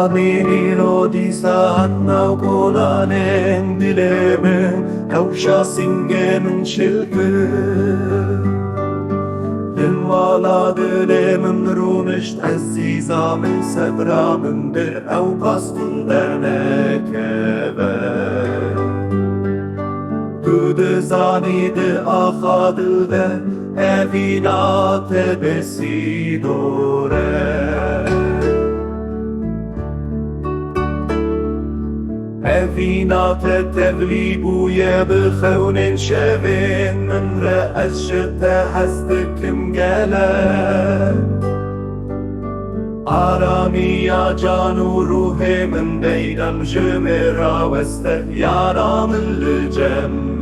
Zamiri rodisa hanna kolanen dileme Kavşa singemin şilkı Lilvala dilemin rumisht Aziza min sebra min dir Ev pastın dernekebe Güdü zanidi ahadilde Evina tebesi dore Evina tetevlibuye bخون شوین من رأس شته هستکم گله آرامی یا جان و روح من بیدم جمرا وسته یارام الجمله